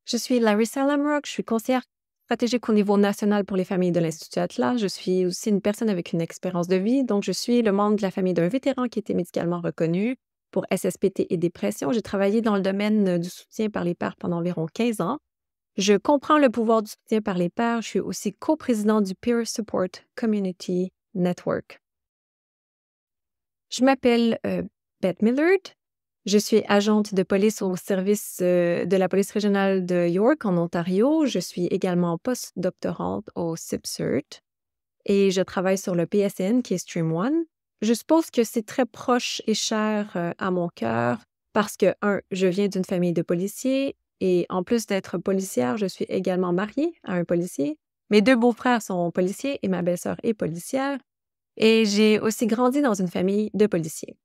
Je suis Larissa Lamrock, je suis conseillère stratégique au niveau national pour les familles de l'Institut Atlas. Je suis aussi une personne avec une expérience de vie, donc je suis le membre de la famille d'un vétéran qui a été médicalement reconnu pour SSPT et dépression. J'ai travaillé dans le domaine du soutien par les pairs pendant environ 15 ans. Je comprends le pouvoir du soutien par les pairs. Je suis aussi coprésidente du Peer Support Community Network. Je m'appelle Beth Millard. Je suis agente de police au service de la police régionale de York, en Ontario. Je suis également postdoctorante au CIPSERT et je travaille sur le PSN qui est Stream One. Je suppose que c'est très proche et cher à mon cœur parce que, je viens d'une famille de policiers et en plus d'être policière, je suis également mariée à un policier. Mes deux beaux-frères sont policiers et ma belle-sœur est policière. Et j'ai aussi grandi dans une famille de policiers.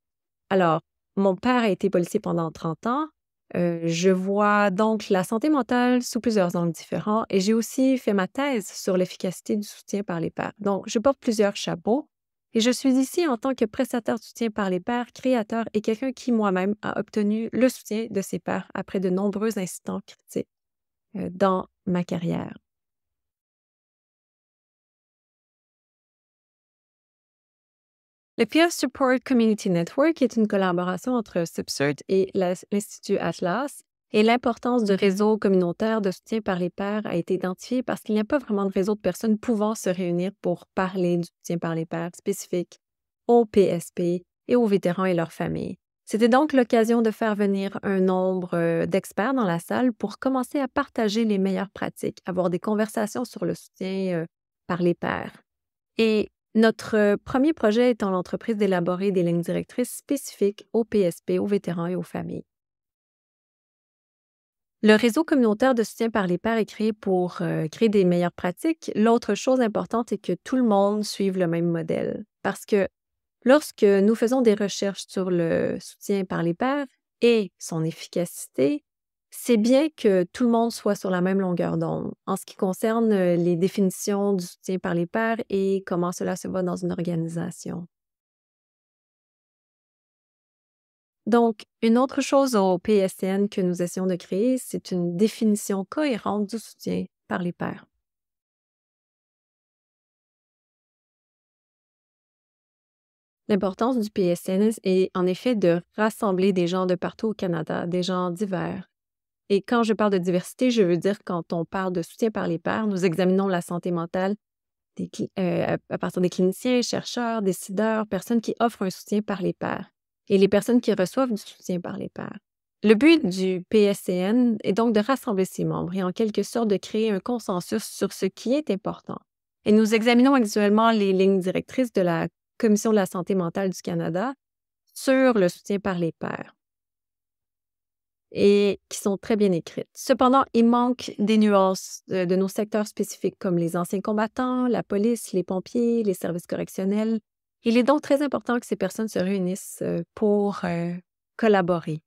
Alors, mon père a été policier pendant 30 ans. Je vois donc la santé mentale sous plusieurs angles différents et j'ai aussi fait ma thèse sur l'efficacité du soutien par les pairs. Donc, je porte plusieurs chapeaux et je suis ici en tant que prestataire de soutien par les pairs, créateur et quelqu'un qui moi-même a obtenu le soutien de ses pairs après de nombreux incidents critiques dans ma carrière. Le Peer Support Community Network est une collaboration entre CIPSERT et l'Institut Atlas. Et l'importance du réseau communautaire de soutien par les pairs a été identifiée parce qu'il n'y a pas vraiment de réseau de personnes pouvant se réunir pour parler du soutien par les pairs spécifique aux PSP et aux vétérans et leurs familles. C'était donc l'occasion de faire venir un nombre d'experts dans la salle pour commencer à partager les meilleures pratiques, avoir des conversations sur le soutien par les pairs. Et notre premier projet étant l'entreprise d'élaborer des lignes directrices spécifiques aux PSP, aux vétérans et aux familles. Le réseau communautaire de soutien par les pairs est créé pour créer des meilleures pratiques. L'autre chose importante est que tout le monde suive le même modèle. Parce que lorsque nous faisons des recherches sur le soutien par les pairs et son efficacité, c'est bien que tout le monde soit sur la même longueur d'onde en ce qui concerne les définitions du soutien par les pairs et comment cela se voit dans une organisation. Donc, une autre chose au PSN que nous essayons de créer, c'est une définition cohérente du soutien par les pairs. L'importance du PSN est en effet de rassembler des gens de partout au Canada, des gens divers. Et quand je parle de diversité, je veux dire quand on parle de soutien par les pairs, nous examinons la santé mentale à partir des cliniciens, chercheurs, décideurs, personnes qui offrent un soutien par les pairs et les personnes qui reçoivent du soutien par les pairs. Le but du PSCN est donc de rassembler ses membres et en quelque sorte de créer un consensus sur ce qui est important. Et nous examinons actuellement les lignes directrices de la Commission de la santé mentale du Canada sur le soutien par les pairs et qui sont très bien écrites. Cependant, il manque des nuances de nos secteurs spécifiques comme les anciens combattants, la police, les pompiers, les services correctionnels. Il est donc très important que ces personnes se réunissent pour collaborer.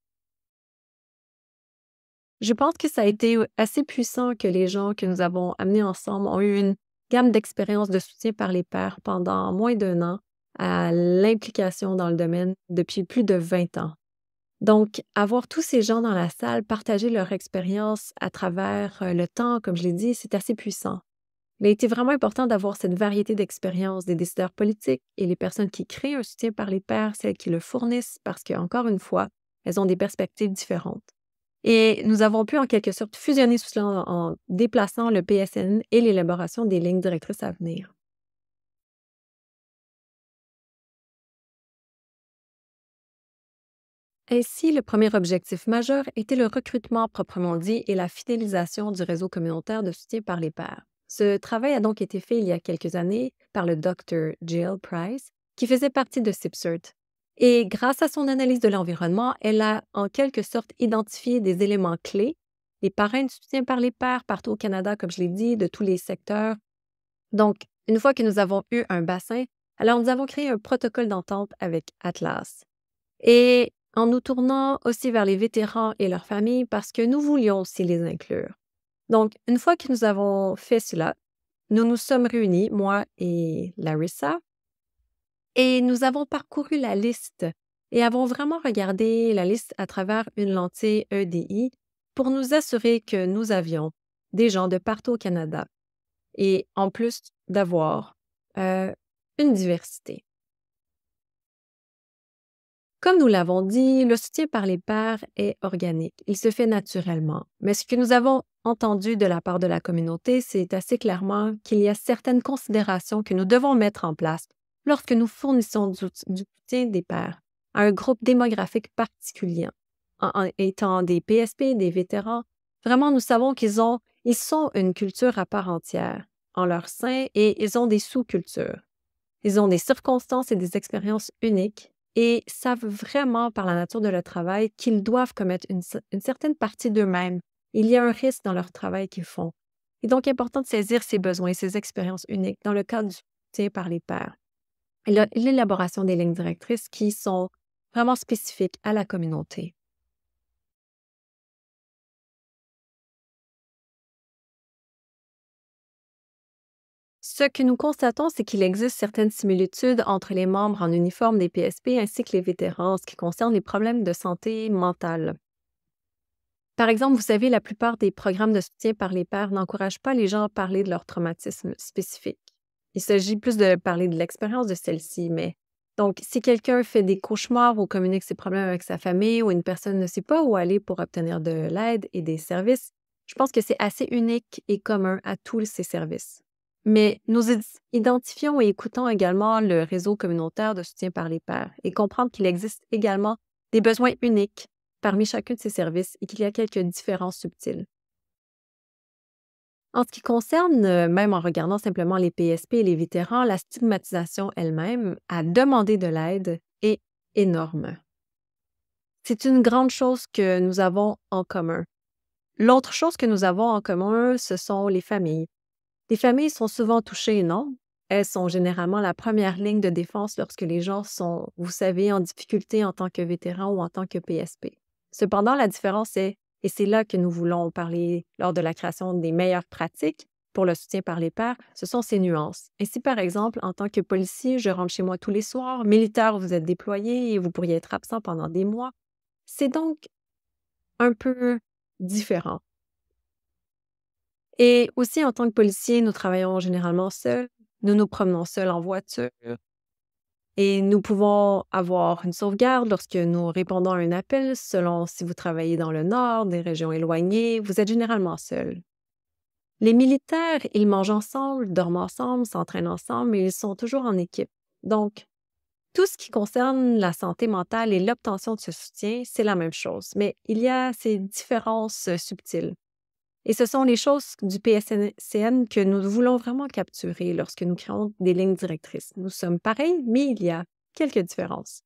Je pense que ça a été assez puissant que les gens que nous avons amenés ensemble ont eu une gamme d'expériences de soutien par les pairs pendant moins d'un an à l'implication dans le domaine depuis plus de 20 ans. Donc, avoir tous ces gens dans la salle partager leur expérience à travers le temps, comme je l'ai dit, c'est assez puissant. Il a été vraiment important d'avoir cette variété d'expériences des décideurs politiques et les personnes qui créent un soutien par les pairs, celles qui le fournissent, parce qu'encore une fois, elles ont des perspectives différentes. Et nous avons pu en quelque sorte fusionner tout cela en déplaçant le PSN et l'élaboration des lignes directrices à venir. Ainsi, le premier objectif majeur était le recrutement proprement dit et la fidélisation du réseau communautaire de soutien par les pairs. Ce travail a donc été fait il y a quelques années par le Dr. Jill Price, qui faisait partie de CIPSERT. Et grâce à son analyse de l'environnement, elle a en quelque sorte identifié des éléments clés, les parrains de soutien par les pairs partout au Canada, comme je l'ai dit, de tous les secteurs. Donc, une fois que nous avons eu un bassin, alors nous avons créé un protocole d'entente avec Atlas. Et en nous tournant aussi vers les vétérans et leurs familles parce que nous voulions aussi les inclure. Donc, une fois que nous avons fait cela, nous nous sommes réunis, moi et Larissa, et nous avons parcouru la liste et avons vraiment regardé la liste à travers une lentille EDI pour nous assurer que nous avions des gens de partout au Canada et en plus d'avoir une diversité. Comme nous l'avons dit, le soutien par les pairs est organique. Il se fait naturellement. Mais ce que nous avons entendu de la part de la communauté, c'est assez clairement qu'il y a certaines considérations que nous devons mettre en place lorsque nous fournissons du soutien des pairs à un groupe démographique particulier. En étant des PSP, des vétérans, vraiment, nous savons ils sont une culture à part entière en leur sein et ils ont des sous-cultures. Ils ont des circonstances et des expériences uniques et savent vraiment par la nature de leur travail qu'ils doivent commettre une certaine partie d'eux-mêmes. Il y a un risque dans leur travail qu'ils font. Il est donc important de saisir ces besoins et ces expériences uniques dans le cadre du soutien par les pairs. Et l'élaboration des lignes directrices qui sont vraiment spécifiques à la communauté. Ce que nous constatons, c'est qu'il existe certaines similitudes entre les membres en uniforme des PSP ainsi que les vétérans en ce qui concerne les problèmes de santé mentale. Par exemple, vous savez, la plupart des programmes de soutien par les pairs n'encouragent pas les gens à parler de leur traumatisme spécifique. Il s'agit plus de parler de l'expérience de celle-ci, mais donc, si quelqu'un fait des cauchemars ou communique ses problèmes avec sa famille ou une personne ne sait pas où aller pour obtenir de l'aide et des services, je pense que c'est assez unique et commun à tous ces services. Mais nous identifions et écoutons également le réseau communautaire de soutien par les pairs et comprendre qu'il existe également des besoins uniques parmi chacun de ces services et qu'il y a quelques différences subtiles. En ce qui concerne, même en regardant simplement les PSP et les vétérans, la stigmatisation elle-même à demander de l'aide est énorme. C'est une grande chose que nous avons en commun. L'autre chose que nous avons en commun, ce sont les familles. Les familles sont souvent touchées, non? Elles sont généralement la première ligne de défense lorsque les gens sont, vous savez, en difficulté en tant que vétérans ou en tant que PSP. Cependant, la différence est, et c'est là que nous voulons parler lors de la création des meilleures pratiques pour le soutien par les pairs, ce sont ces nuances. Ainsi, par exemple, en tant que policier, je rentre chez moi tous les soirs, militaire, vous êtes déployé et vous pourriez être absent pendant des mois. C'est donc un peu différent. Et aussi, en tant que policier, nous travaillons généralement seuls. Nous nous promenons seuls en voiture et nous pouvons avoir une sauvegarde lorsque nous répondons à un appel. Selon si vous travaillez dans le nord, des régions éloignées, vous êtes généralement seul. Les militaires, ils mangent ensemble, dorment ensemble, s'entraînent ensemble, mais ils sont toujours en équipe. Donc, tout ce qui concerne la santé mentale et l'obtention de ce soutien, c'est la même chose, mais il y a ces différences subtiles. Et ce sont les choses du PSCN que nous voulons vraiment capturer lorsque nous créons des lignes directrices. Nous sommes pareils, mais il y a quelques différences.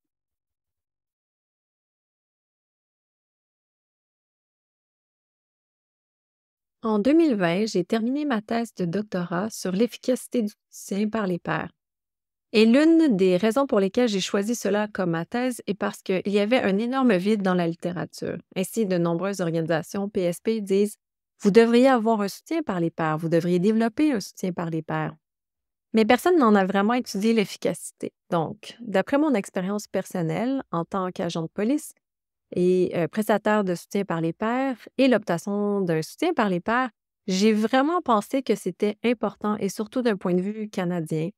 En 2020, j'ai terminé ma thèse de doctorat sur l'efficacité du soutien par les pairs. Et l'une des raisons pour lesquelles j'ai choisi cela comme ma thèse est parce qu'il y avait un énorme vide dans la littérature. Ainsi, de nombreuses organisations PSP disent vous devriez avoir un soutien par les pairs, vous devriez développer un soutien par les pairs. Mais personne n'en a vraiment étudié l'efficacité. Donc, d'après mon expérience personnelle en tant qu'agent de police et prestataire de soutien par les pairs et l'obtention d'un soutien par les pairs, j'ai vraiment pensé que c'était important et surtout d'un point de vue canadien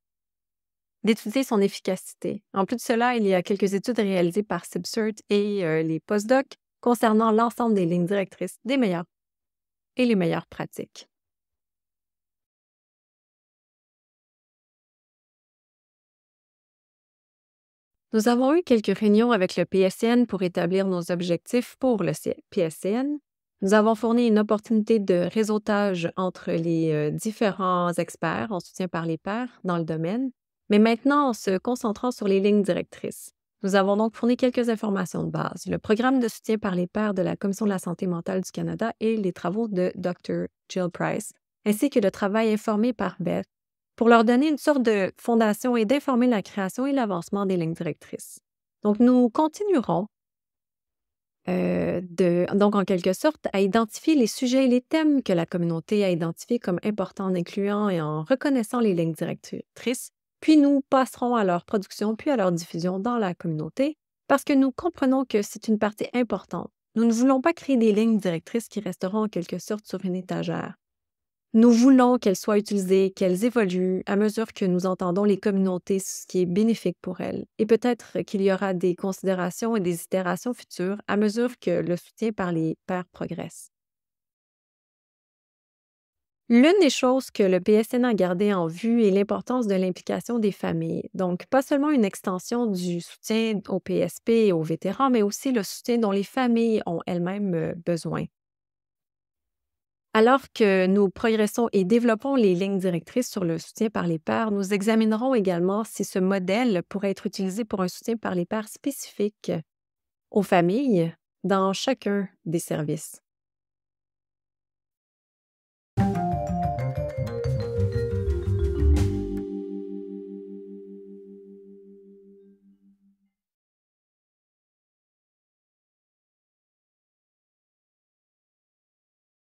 d'étudier son efficacité. En plus de cela, il y a quelques études réalisées par CIBSERT et les postdocs concernant l'ensemble des lignes directrices des meilleures et les meilleures pratiques. Nous avons eu quelques réunions avec le PSCN pour établir nos objectifs pour le PSCN. Nous avons fourni une opportunité de réseautage entre les différents experts en soutien par les pairs dans le domaine, mais maintenant en se concentrant sur les lignes directrices. Nous avons donc fourni quelques informations de base, le programme de soutien par les pairs de la Commission de la santé mentale du Canada et les travaux de Dr. Jill Price, ainsi que le travail informé par Beth pour leur donner une sorte de fondation et d'informer la création et l'avancement des lignes directrices. Donc, nous continuerons, donc en quelque sorte, à identifier les sujets et les thèmes que la communauté a identifiés comme importants en incluant et en reconnaissant les lignes directrices, puis nous passerons à leur production puis à leur diffusion dans la communauté parce que nous comprenons que c'est une partie importante Nous ne voulons pas créer des lignes directrices qui resteront en quelque sorte sur une étagère. Nous voulons qu'elles soient utilisées, qu'elles évoluent à mesure que nous entendons les communautés, ce qui est bénéfique pour elles. Et peut-être qu'il y aura des considérations et des itérations futures à mesure que le soutien par les pairs progresse. L'une des choses que le PSN a gardé en vue est l'importance de l'implication des familles. Donc, pas seulement une extension du soutien au PSP et aux vétérans, mais aussi le soutien dont les familles ont elles-mêmes besoin. Alors que nous progressons et développons les lignes directrices sur le soutien par les pairs, nous examinerons également si ce modèle pourrait être utilisé pour un soutien par les pairs spécifique aux familles dans chacun des services.